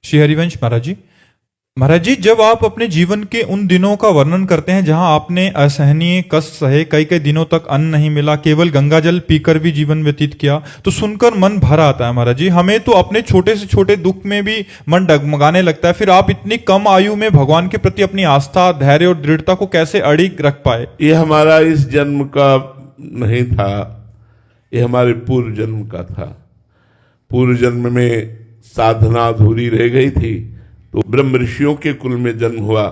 श्री हरिवंश महाराज जी, जब आप अपने जीवन के उन दिनों का वर्णन करते हैं जहां आपने असहनीय कष्ट सहे, कई कई दिनों तक अन्न नहीं मिला, केवल गंगा जल पीकर भी जीवन व्यतीत किया, तो सुनकर मन भर आता है महाराज जी। हमें तो अपने छोटे से छोटे दुख में भी मन डगमगाने लगता है। फिर आप इतनी कम आयु में भगवान के प्रति अपनी आस्था, धैर्य और दृढ़ता को कैसे अड़िग रख पाए? ये हमारा इस जन्म का नहीं था, ये हमारे पूर्व जन्म का था। पूर्व जन्म में साधना अधूरी रह गई थी तो ब्रह्म ऋषियों के कुल में जन्म हुआ।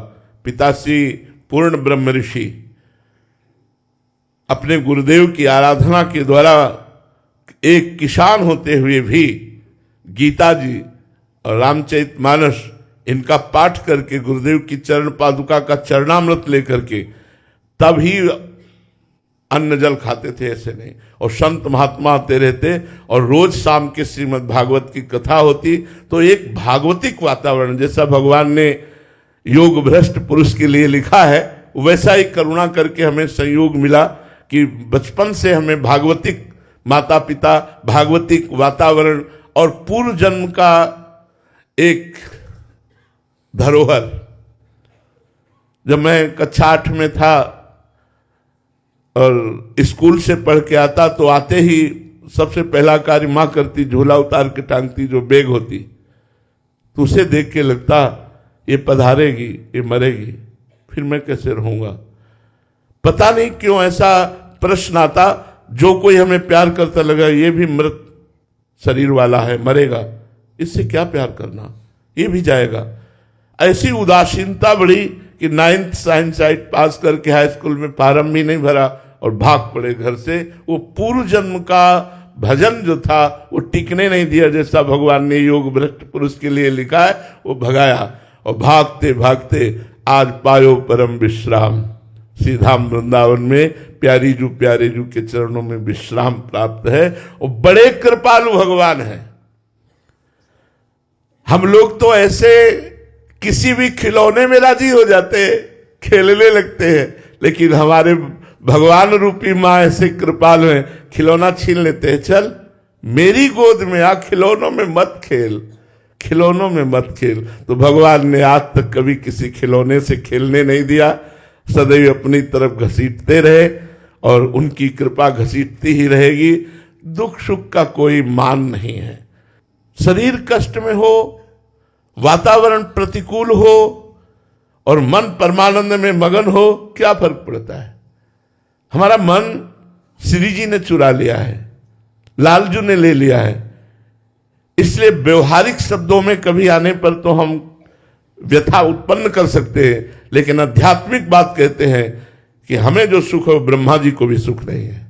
पिताश्री पूर्ण ब्रह्म ऋषि अपने गुरुदेव की आराधना के द्वारा एक किसान होते हुए भी गीता जी और रामचरितमानस इनका पाठ करके गुरुदेव की चरण पादुका का चरणामृत लेकर के तब ही अन्न जल खाते थे, ऐसे नहीं। और संत महात्मा आते रहते और रोज शाम के श्रीमद् भागवत की कथा होती, तो एक भागवतिक वातावरण जैसा भगवान ने योग भ्रष्ट पुरुष के लिए लिखा है, वैसा ही करुणा करके हमें संयोग मिला कि बचपन से हमें भागवतिक माता पिता, भागवतिक वातावरण और पूर्व जन्म का एक धरोहर। जब मैं कक्षा 8 में था और स्कूल से पढ़ के आता तो आते ही सबसे पहला कार्य माँ करती, झोला उतार के टांगती, जो बैग होती, तो उसे देख के लगता ये पधारेगी, ये मरेगी, फिर मैं कैसे रहूंगा। पता नहीं क्यों ऐसा प्रश्न आता। जो कोई हमें प्यार करता लगा ये भी मृत शरीर वाला है, मरेगा, इससे क्या प्यार करना, ये भी जाएगा। ऐसी उदासीनता बढ़ी कि 9th साइंस साइट पास करके हाई स्कूल में फार्म भी नहीं भरा और भाग पड़े घर से। वो पूर्व जन्म का भजन जो था वो टिकने नहीं दिया, जैसा भगवान ने योग भ्रष्ट पुरुष के लिए लिखा है, वो भगाया। और भागते भागते आज पायो परम विश्राम। श्रीधाम वृंदावन में प्यारी जू के चरणों में विश्राम प्राप्त है। और बड़े कृपालु भगवान है। हम लोग तो ऐसे किसी भी खिलौने में राजी हो जाते हैं, खेलने लगते हैं, लेकिन हमारे भगवान रूपी माँ ऐसे कृपालु हैं, खिलौना छीन लेते हैं। चल मेरी गोद में आ, खिलौनों में मत खेल, खिलौनों में मत खेल। तो भगवान ने आज तक कभी किसी खिलौने से खेलने नहीं दिया, सदैव अपनी तरफ घसीटते रहे और उनकी कृपा घसीटती ही रहेगी। दुख सुख का कोई मान नहीं है। शरीर कष्ट में हो, वातावरण प्रतिकूल हो और मन परमानंद में मगन हो, क्या फर्क पड़ता है। हमारा मन श्री जी ने चुरा लिया है, लालजू ने ले लिया है। इसलिए व्यवहारिक शब्दों में कभी आने पर तो हम व्यथा उत्पन्न कर सकते हैं, लेकिन आध्यात्मिक बात कहते हैं कि हमें जो सुख है वो ब्रह्मा जी को भी सुख नहीं है।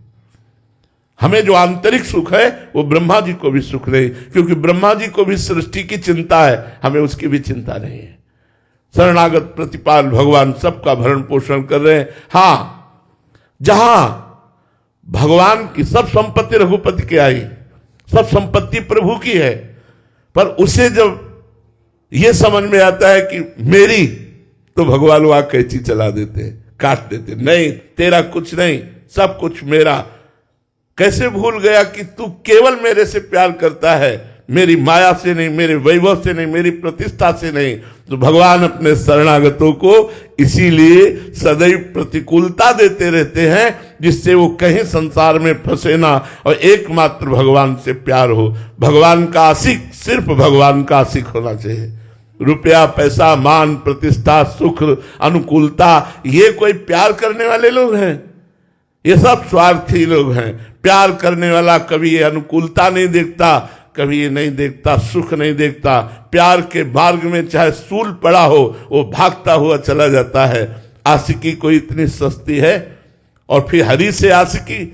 हमें जो आंतरिक सुख है वो ब्रह्मा जी को भी सुख नहीं, क्योंकि ब्रह्मा जी को भी सृष्टि की चिंता है, हमें उसकी भी चिंता नहीं है। शरणागत प्रतिपाल भगवान सबका भरण पोषण कर रहे हैं। हाँ, जहां भगवान की सब संपत्ति रघुपति की आई, सब संपत्ति प्रभु की है, पर उसे जब यह समझ में आता है कि मेरी, तो भगवान वहां कैंची चला देते हैं, काट देते। नहीं, तेरा कुछ नहीं, सब कुछ मेरा। कैसे भूल गया कि तू केवल मेरे से प्यार करता है, मेरी माया से नहीं, मेरे वैभव से नहीं, मेरी प्रतिष्ठा से नहीं। तो भगवान अपने शरणागतों को इसीलिए सदैव प्रतिकूलता देते रहते हैं, जिससे वो कहीं संसार में फंसे ना और एकमात्र भगवान से प्यार हो। भगवान का आशिक सिर्फ भगवान का आशिक होना चाहिए। रुपया, पैसा, मान, प्रतिष्ठा, सुख, अनुकूलता, ये कोई प्यार करने वाले लोग हैं? ये सब स्वार्थी लोग हैं। प्यार करने वाला कभी ये अनुकूलता नहीं देखता, कभी ये नहीं देखता, सुख नहीं देखता। प्यार के मार्ग में चाहे सूल पड़ा हो, वो भागता हुआ चला जाता है। आशिकी कोई इतनी सस्ती है? और फिर हरि से आशिकी,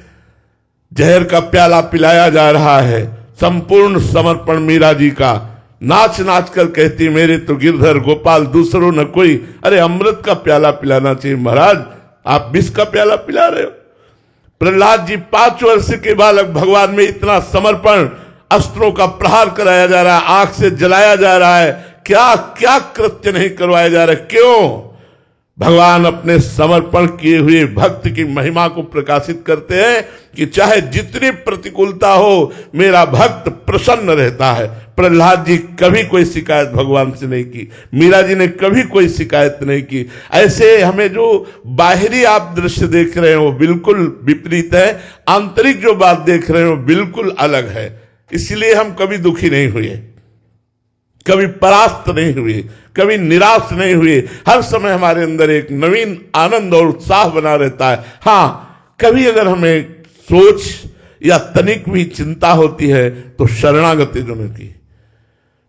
जहर का प्याला पिलाया जा रहा है। संपूर्ण समर्पण मीरा जी का, नाच नाच कर कहती मेरे तो गिरधर गोपाल दूसरों न कोई। अरे अमृत का प्याला पिलाना चाहिए महाराज, आप विष का प्याला पिला रहे हो। प्रहलाद जी 5 वर्ष के बालक, भगवान में इतना समर्पण, अस्त्रों का प्रहार कराया जा रहा है, आंख से जलाया जा रहा है, क्या क्या कृत्य नहीं करवाया जा रहा है। क्यों? भगवान अपने समर्पण किए हुए भक्त की महिमा को प्रकाशित करते हैं कि चाहे जितनी प्रतिकूलता हो, मेरा भक्त प्रसन्न रहता है। प्रहलाद जी कभी कोई शिकायत भगवान से नहीं की, मीरा जी ने कभी कोई शिकायत नहीं की। ऐसे हमें जो बाहरी आप दृश्य देख रहे हैं वो बिल्कुल विपरीत है, आंतरिक जो बात देख रहे हैं वो बिल्कुल अलग है। इसलिए हम कभी दुखी नहीं हुए, कभी परास्त नहीं हुए, कभी निराश नहीं हुए। हर समय हमारे अंदर एक नवीन आनंद और उत्साह बना रहता है। हाँ, कभी अगर हमें सोच या तनिक भी चिंता होती है तो शरणागत जनों की,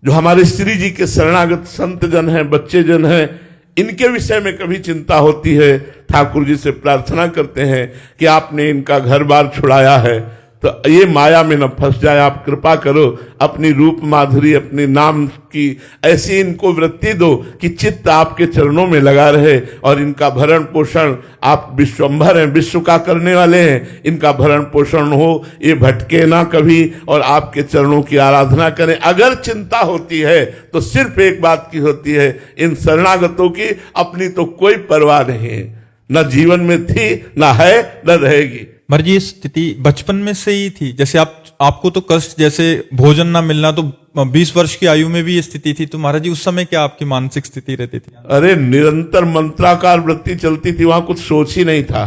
जो हमारे श्री जी के शरणागत संत जन हैं, बच्चे जन हैं, इनके विषय में कभी चिंता होती है। ठाकुर जी से प्रार्थना करते हैं कि आपने इनका घर बार छुड़ाया है तो ये माया में न फंस जाए, आप कृपा करो, अपनी रूप माधुरी, अपने नाम की ऐसी इनको वृत्ति दो कि चित्त आपके चरणों में लगा रहे और इनका भरण पोषण, आप विश्वंभर हैं, विश्व का करने वाले हैं, इनका भरण पोषण हो, ये भटके ना कभी और आपके चरणों की आराधना करें। अगर चिंता होती है तो सिर्फ एक बात की होती है, इन शरणागतों की अपनी तो कोई परवाह नहीं है, न जीवन में थी, न है, न रहेगी। महाराज जी, ये स्थिति बचपन में से ही थी? जैसे आपको तो कष्ट, जैसे भोजन ना मिलना, तो 20 वर्ष की आयु में भी ये स्थिति थी, तो महाराज जी उस समय क्या आपकी मानसिक स्थिति रहती थी? अरे निरंतर मंत्राकार वृत्ति चलती थी, वहां कुछ सोच ही नहीं था।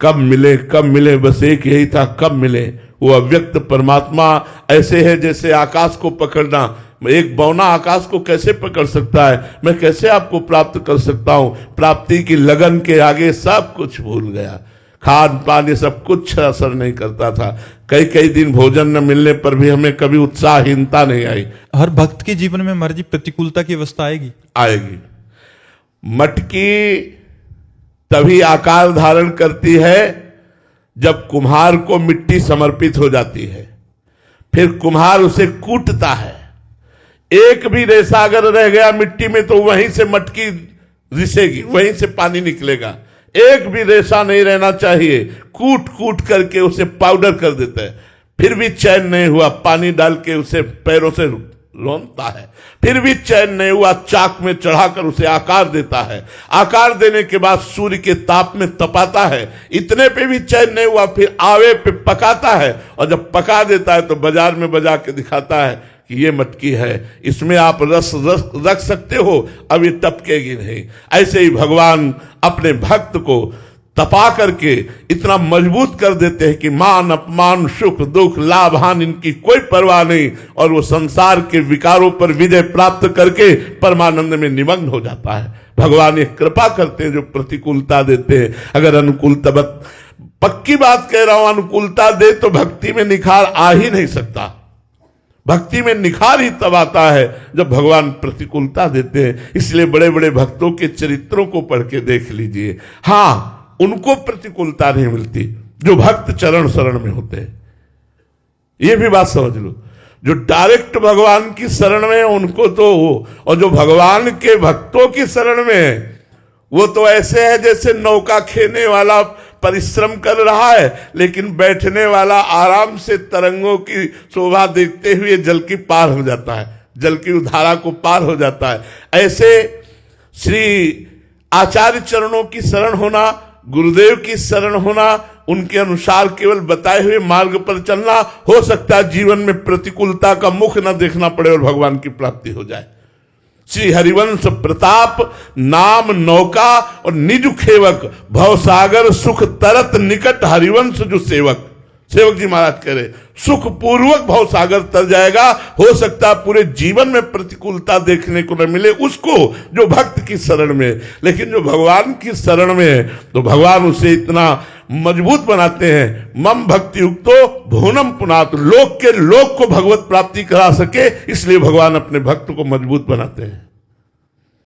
कब मिले, कब मिले, बस एक यही था, कब मिले। वो अव्यक्त परमात्मा ऐसे है जैसे आकाश को पकड़ना। एक बौना आकाश को कैसे पकड़ सकता है? मैं कैसे आपको प्राप्त कर सकता हूं? प्राप्ति की लगन के आगे सब कुछ भूल गया। खान पान ये सब कुछ असर नहीं करता था। कई दिन भोजन न मिलने पर भी हमें कभी उत्साहहीनता नहीं आई। हर भक्त के जीवन में महाराज जी प्रतिकूलता की अवस्था आएगी। मटकी तभी आकार धारण करती है जब कुम्हार को मिट्टी समर्पित हो जाती है, फिर कुम्हार उसे कूटता है। एक भी रेशा अगर रह गया मिट्टी में तो वहीं से मटकी रिसेगी, वहीं से पानी निकलेगा। एक भी रेशा नहीं रहना चाहिए। कूट कूट करके उसे पाउडर कर देता है, फिर भी चैन नहीं हुआ, पानी डाल के उसे पैरों से रोनता है, फिर भी चैन नहीं हुआ, चाक में चढ़ाकर उसे आकार देता है। आकार देने के बाद सूर्य के ताप में तपाता है, इतने पे भी चैन नहीं हुआ, फिर आवे पे पकाता है, और जब पका देता है तो बाजार में बजा के दिखाता है कि ये मटकी है, इसमें आप रस रख सकते हो, अब ये टपकेगी नहीं। ऐसे ही भगवान अपने भक्त को तपा करके इतना मजबूत कर देते हैं कि मान अपमान सुख दुख लाभ हानि इनकी कोई परवाह नहीं, और वो संसार के विकारों पर विजय प्राप्त करके परमानंद में निमग्न हो जाता है। भगवान एक कृपा करते हैं जो प्रतिकूलता देते हैं। अगर अनुकूलता, पक्की बात कह रहा हूं, अनुकूलता दे तो भक्ति में निखार आ ही नहीं सकता। भक्ति में निखार ही तब आता है जब भगवान प्रतिकूलता देते हैं। इसलिए बड़े बड़े भक्तों के चरित्रों को पढ़ के देख लीजिए। हाँ, उनको प्रतिकूलता नहीं मिलती जो भक्त चरण शरण में होते हैं। ये भी बात समझ लो, जो डायरेक्ट भगवान की शरण में है उनको तो वो, और जो भगवान के भक्तों की शरण में है वो तो ऐसे है जैसे नौका खेने वाला परिश्रम कर रहा है, लेकिन बैठने वाला आराम से तरंगों की शोभा देखते हुए जल की पार हो जाता है, जल की धारा को पार हो जाता है। ऐसे श्री आचार्य चरणों की शरण होना, गुरुदेव की शरण होना, उनके अनुसार केवल बताए हुए मार्ग पर चलना, हो सकता है जीवन में प्रतिकूलता का मुख न देखना पड़े और भगवान की प्राप्ति हो जाए। श्री हरिवंश प्रताप नाम नौका और निज खेवक, भवसागर सुख तरत निकट हरिवंश जो सेवक। सेवक जी महाराज कह रहे सुख पूर्वक भवसागर तर जाएगा। हो सकता है पूरे जीवन में प्रतिकूलता देखने को न मिले उसको जो भक्त की शरण में, लेकिन जो भगवान की शरण में है तो भगवान उसे इतना मजबूत बनाते हैं। मम भक्ति युक्तो भुवनम पुनात, लोक के लोक को भगवत प्राप्ति करा सके, इसलिए भगवान अपने भक्त को मजबूत बनाते हैं।